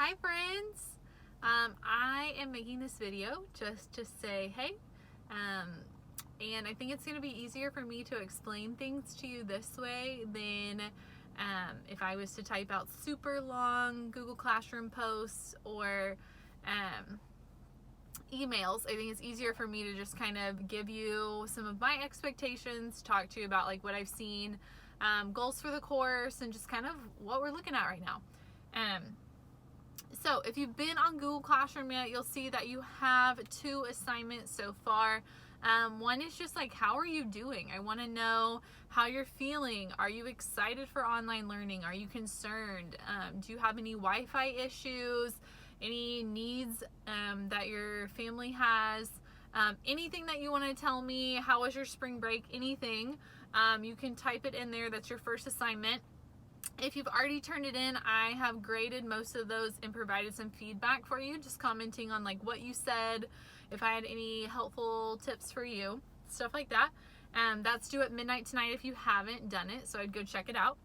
Hi friends! I am making this video just to say hey, and I think it's going to be easier for me to explain things to you this way than if I was to type out super long Google Classroom posts or emails. I think it's easier for me to just kind of give you some of my expectations, talk to you about like what I've seen, goals for the course, and just kind of what we're looking at right now. So if you've been on Google Classroom yet, you'll see that you have 2 assignments so far. One is just like, how are you doing? I want to know how you're feeling. Are you excited for online learning? Are you concerned? Do you have any Wi-Fi issues? Any needs that your family has? Anything that you want to tell me? How was your spring break? Anything. You can type it in there. That's your first assignment. If you've already turned it in, I have graded most of those and provided some feedback for you, just commenting on like what you said, if I had any helpful tips for you, stuff like that. That's due at midnight tonight if you haven't done it, so I'd go check it out.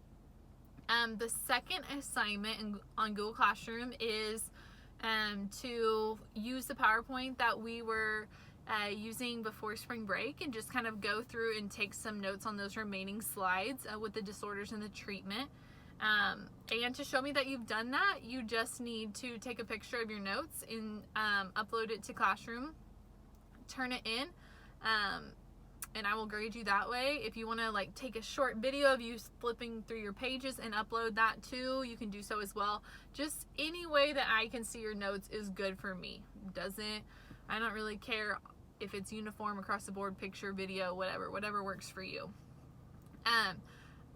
The second assignment on Google Classroom is to use the PowerPoint that we were using before spring break and just kind of go through and take some notes on those remaining slides with the disorders and the treatment. And to show me that you've done that, you just need to take a picture of your notes and upload it to Classroom, turn it in, and I will grade you that way. If you want to like take a short video of you flipping through your pages and upload that too, you can do so as well. Just any way that I can see your notes is good for me. I don't really care if it's uniform across the board, picture, video, whatever works for you.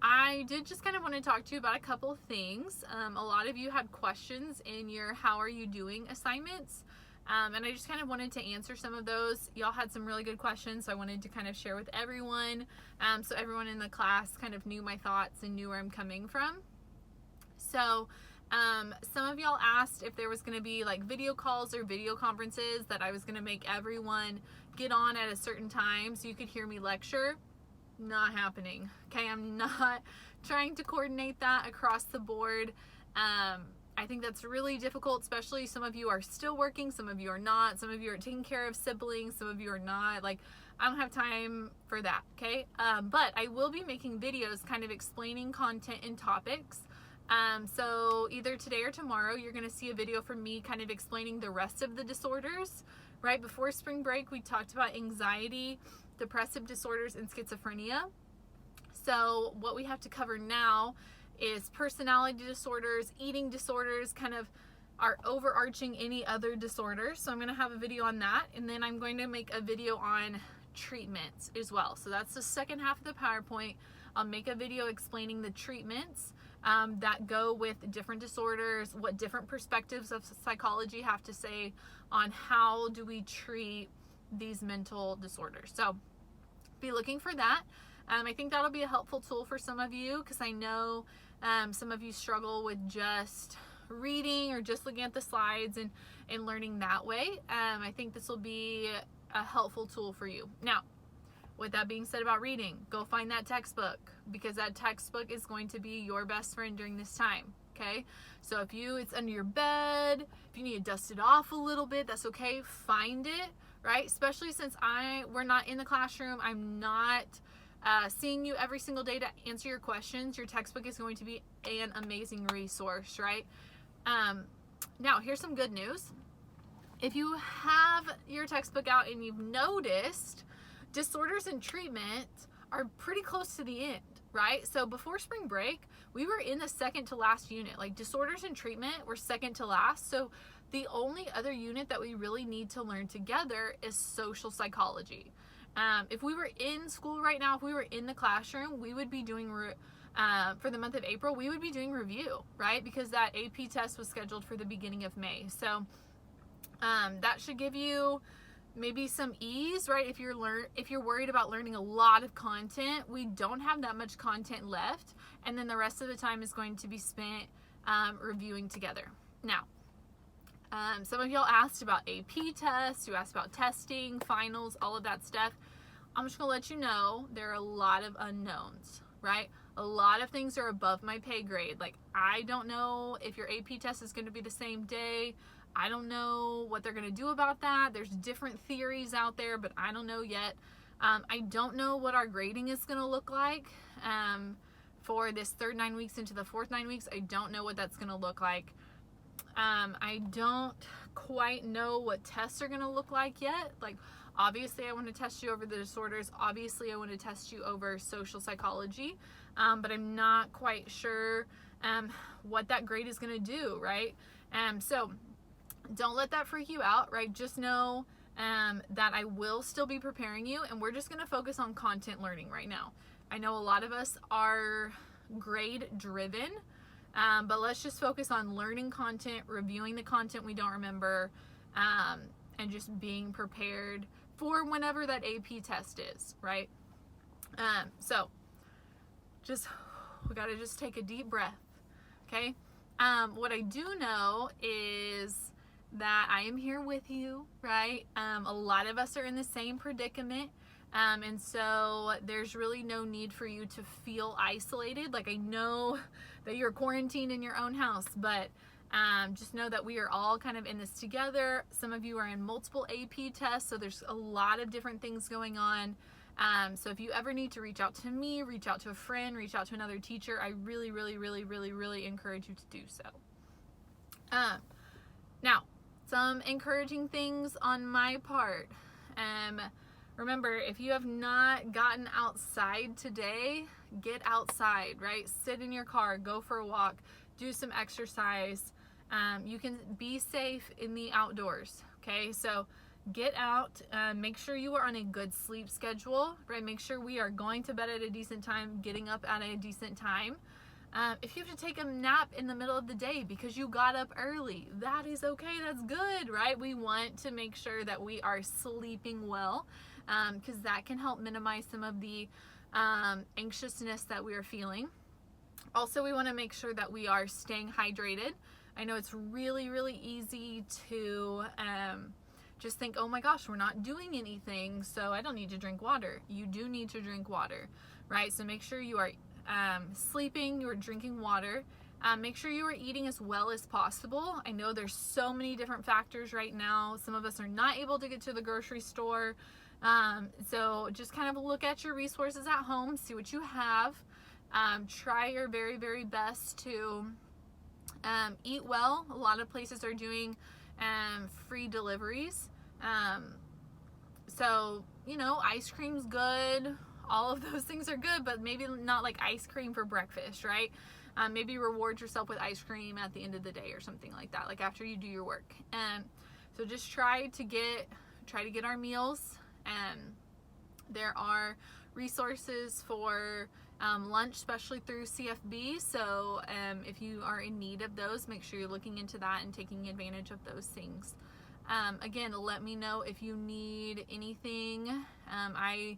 I did just kind of want to talk to you about a couple of things. A lot of you had questions in your how are you doing assignments, and I just kind of wanted to answer some of those. Y'all had some really good questions, so I wanted to kind of share with everyone, so everyone in the class kind of knew my thoughts and knew where I'm coming from. So some of y'all asked if there was going to be like video calls or video conferences that I was going to make everyone get on at a certain time so you could hear me lecture. Not happening. Okay, I'm not trying to coordinate that across the board. I think that's really difficult, especially some of you are still working, some of you are not, some of you are taking care of siblings, some of you are not. Like, I don't have time for that, okay? But I will be making videos kind of explaining content and topics. So either today or tomorrow, you're going to see a video from me kind of explaining the rest of the disorders. Right before spring break, we talked about anxiety, depressive disorders, and schizophrenia. So what we have to cover now is personality disorders, eating disorders, kind of are overarching any other disorders. So I'm going to have a video on that, and then I'm going to make a video on treatments as well. So that's the second half of the PowerPoint. I'll make a video explaining the treatments that go with different disorders, what different perspectives of psychology have to say on how do we treat these mental disorders. So be looking for that. I think that'll be a helpful tool for some of you, because I know some of you struggle with just reading or just looking at the slides and learning that way. I think this will be a helpful tool for you. Now, with that being said about reading, go find that textbook, because that textbook is going to be your best friend during this time. Okay, so if it's under your bed, if you need to dust it off a little bit, that's okay. Find it, right? Especially since we're not in the classroom, I'm not seeing you every single day to answer your questions. Your textbook is going to be an amazing resource, right? Now, here's some good news. If you have your textbook out and you've noticed, disorders and treatment are pretty close to the end, right? So before spring break, we were in the second to last unit. Like, disorders and treatment were second to last. So the only other unit that we really need to learn together is social psychology. If we were in school right now, if we were in the classroom, we would be doing, for the month of April, we would be doing review, right? Because that AP test was scheduled for the beginning of May. So that should give you maybe some ease, right? If you're worried about learning a lot of content, we don't have that much content left, and then the rest of the time is going to be spent reviewing together. Now, some of y'all asked about AP tests, you asked about testing, finals, all of that stuff. I'm just gonna let you know there are a lot of unknowns, right? A lot of things are above my pay grade. Like, I don't know if your AP test is going to be the same day. I don't know what they're going to do about that. There's different theories out there, but I don't know yet. I don't know what our grading is going to look like for this third 9 weeks into the fourth 9 weeks. I don't know what that's going to look like. I don't quite know what tests are going to look like yet. Like, obviously, I want to test you over the disorders. Obviously, I want to test you over social psychology. But I'm not quite sure what that grade is going to do, right? So don't let that freak you out, right? Just know that I will still be preparing you, and we're just going to focus on content learning right now. I know a lot of us are grade driven, but let's just focus on learning content, reviewing the content we don't remember, and just being prepared for whenever that AP test is, right? So we got to just take a deep breath, okay? What I do know is that I am here with you, right? A lot of us are in the same predicament, and so there's really no need for you to feel isolated. Like, I know that you're quarantined in your own house, but just know that we are all kind of in this together. Some of you are in multiple AP tests, so there's a lot of different things going on. So if you ever need to reach out to me, reach out to a friend, reach out to another teacher, I really, really, really, really, really encourage you to do so. Now, some encouraging things on my part. Remember, if you have not gotten outside today, get outside, right? Sit in your car, go for a walk, do some exercise. You can be safe in the outdoors, okay? So get out, make sure you are on a good sleep schedule, right? Make sure we are going to bed at a decent time, getting up at a decent time. If you have to take a nap in the middle of the day because you got up early, that is okay, that's good, right? We want to make sure that we are sleeping well, because that can help minimize some of the anxiousness that we are feeling. Also, we want to make sure that we are staying hydrated. I know it's really, really easy to just think, oh my gosh, we're not doing anything, so I don't need to drink water. You do need to drink water, right? So make sure you are sleeping, you are drinking water. Make sure you are eating as well as possible. I know there's so many different factors right now. Some of us are not able to get to the grocery store. So just kind of look at your resources at home, see what you have. Try your very, very best to eat well. A lot of places are doing free deliveries. So, you know, ice cream's good. All of those things are good, but maybe not like ice cream for breakfast, right? Maybe reward yourself with ice cream at the end of the day or something like that, like after you do your work. So just try to get our meals. There are resources for lunch, especially through CFB. So if you are in need of those, make sure you're looking into that and taking advantage of those things. Again, let me know if you need anything. I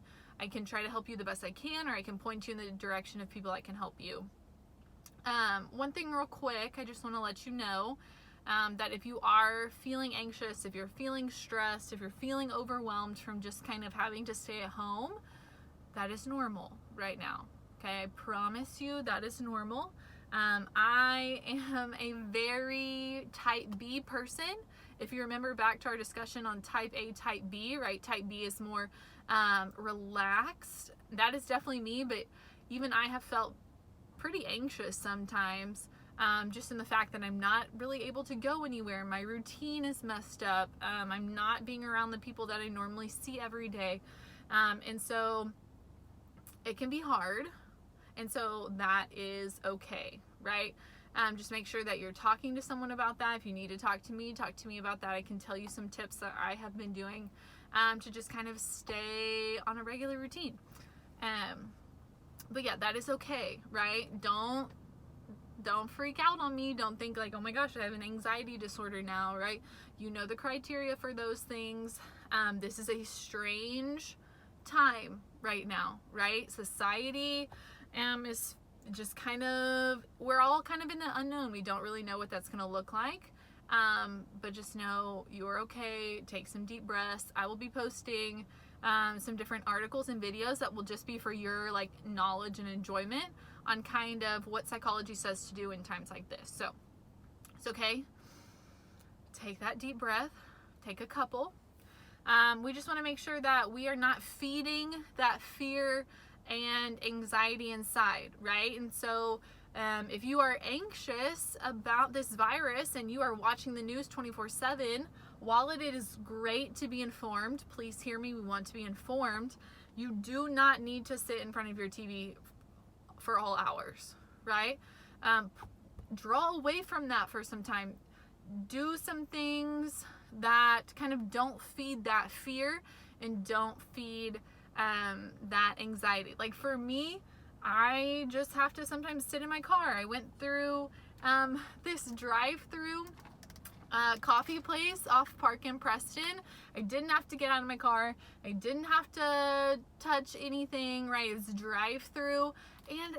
can try to help you the best I can, or I can point you in the direction of people that can help you. One thing real quick, I just want to let you know that if you are feeling anxious, if you're feeling stressed, if you're feeling overwhelmed from just kind of having to stay at home, that is normal right now. Okay, I promise you that is normal. I am a very type B person. If you remember back to our discussion on type A, type B, right? Type B is more relaxed. That is definitely me, but even I have felt pretty anxious sometimes, just in the fact that I'm not really able to go anywhere. My routine is messed up. I'm not being around the people that I normally see every day. And so it can be hard. And so that is okay, right? Just make sure that you're talking to someone about that. If you need to talk to me about that. I can tell you some tips that I have been doing to just kind of stay on a regular routine. But yeah, that is okay, right? Don't freak out on me. Don't think like, oh my gosh, I have an anxiety disorder now, right? You know the criteria for those things. This is a strange time right now, right? Society is just kind of, we're all kind of in the unknown. We don't really know what that's going to look like. But just know you're okay. Take some deep breaths. I will be posting some different articles and videos that will just be for your like knowledge and enjoyment on kind of what psychology says to do in times like this. So it's okay. Take that deep breath. Take a couple. We just want to make sure that we are not feeding that fear and anxiety inside, right? And so if you are anxious about this virus and you are watching the news 24/7, while it is great to be informed, please hear me, we want to be informed, you do not need to sit in front of your TV for all hours, right? Draw away from that for some time. Do some things that kind of don't feed that fear and don't feed that anxiety. Like for me, I just have to sometimes sit in my car. I went through this drive-through coffee place off Park in Preston. I didn't have to get out of my car. I didn't have to touch anything, right? It was drive-through, and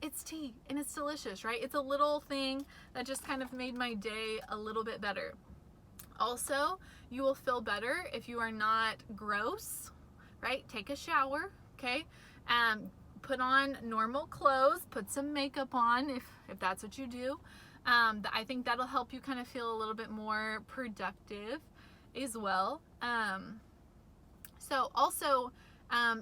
it's tea and it's delicious, right? It's a little thing that just kind of made my day a little bit better. Also, you will feel better if you are not gross, right? Take a shower, okay? Put on normal clothes, put some makeup on if that's what you do. I think that'll help you kind of feel a little bit more productive as well. So also,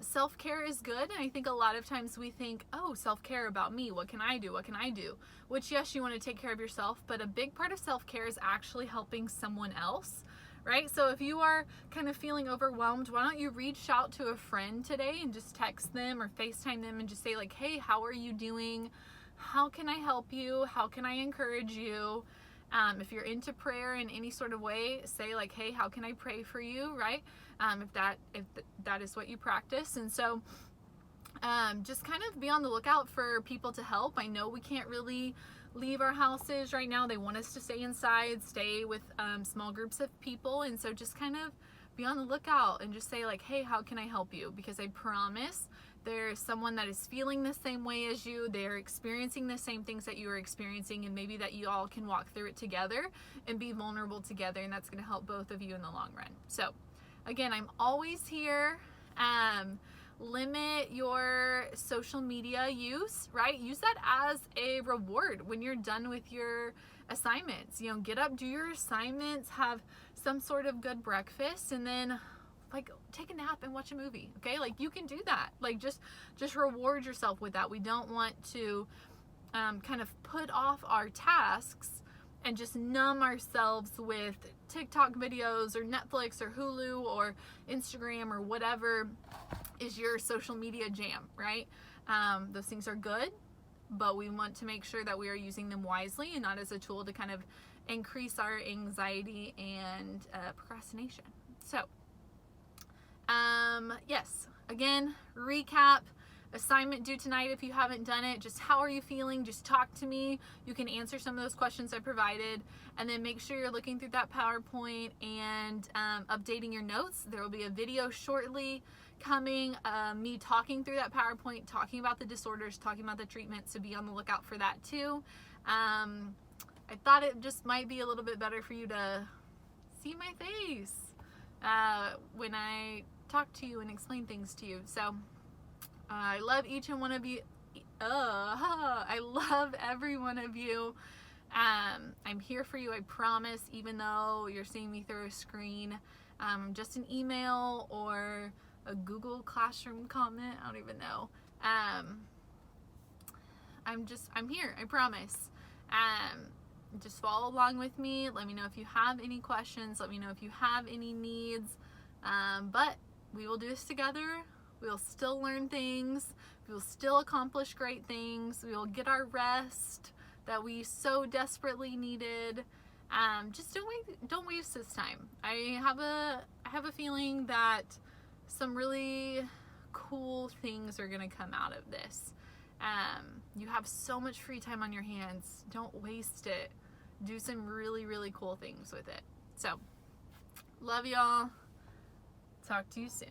self-care is good, and I think a lot of times we think, oh, self-care about me, what can I do, what can I do? Which, yes, you want to take care of yourself, but a big part of self-care is actually helping someone else, right? So if you are kind of feeling overwhelmed, why don't you reach out to a friend today and just text them or FaceTime them and just say like, hey, how are you doing? How can I help you? How can I encourage you? If you're into prayer in any sort of way, say like, hey, how can I pray for you, right? If that is what you practice. And so just kind of be on the lookout for people to help. I know we can't really leave our houses right now. They want us to stay inside, stay with small groups of people. And so just kind of be on the lookout and just say like, hey, how can I help you? Because I promise there's someone that is feeling the same way as you. They're experiencing the same things that you are experiencing, and maybe that you all can walk through it together and be vulnerable together, and that's going to help both of you in the long run. So again, I'm always here. Limit your social media use, right? Use that as a reward when you're done with your assignments. You know, get up, do your assignments, have some sort of good breakfast, and then like take a nap and watch a movie. Okay, like you can do that. Like just reward yourself with that. We don't want to kind of put off our tasks and just numb ourselves with TikTok videos or Netflix or Hulu or Instagram or whatever is your social media jam, right? Those things are good, but we want to make sure that we are using them wisely and not as a tool to kind of increase our anxiety and procrastination. So yes, again, recap. Assignment due tonight if you haven't done it. Just how are you feeling? Just talk to me. You can answer some of those questions I provided, and then make sure you're looking through that PowerPoint and updating your notes. There will be a video shortly coming, me talking through that PowerPoint, talking about the disorders, talking about the treatment, so be on the lookout for that too. I thought it just might be a little bit better for you to see my face when I talk to you and explain things to you. So I love each and one of you. I love every one of you. I'm here for you, I promise, even though you're seeing me through a screen. Just an email or a Google Classroom comment, I don't even know. I'm here, I promise. Just follow along with me. Let me know if you have any questions. Let me know if you have any needs. But we will do this together. We will still learn things. We will still accomplish great things. We will get our rest that we so desperately needed. Just don't waste this time. I have a feeling that some really cool things are gonna come out of this. You have so much free time on your hands. Don't waste it. Do some really, really cool things with it. So, love y'all. Talk to you soon.